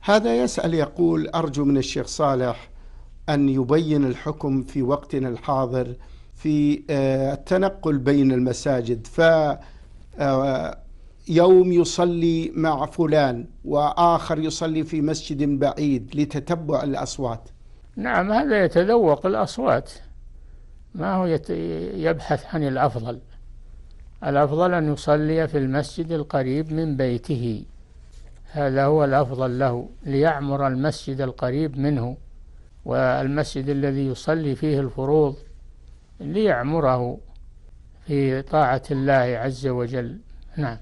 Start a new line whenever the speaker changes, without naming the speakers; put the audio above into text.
هذا يسأل يقول: أرجو من الشيخ صالح أن يبين الحكم في وقتنا الحاضر في التنقل بين المساجد، يوم يصلي مع فلان وآخر يصلي في مسجد بعيد لتتبع الأصوات.
نعم، هذا يتذوق الأصوات، ما هو يبحث عن الأفضل. الأفضل أن يصلي في المسجد القريب من بيته، هذا هو الأفضل له، ليعمر المسجد القريب منه، والمسجد الذي يصلي فيه الفروض ليعمره في طاعة الله عز وجل. نعم.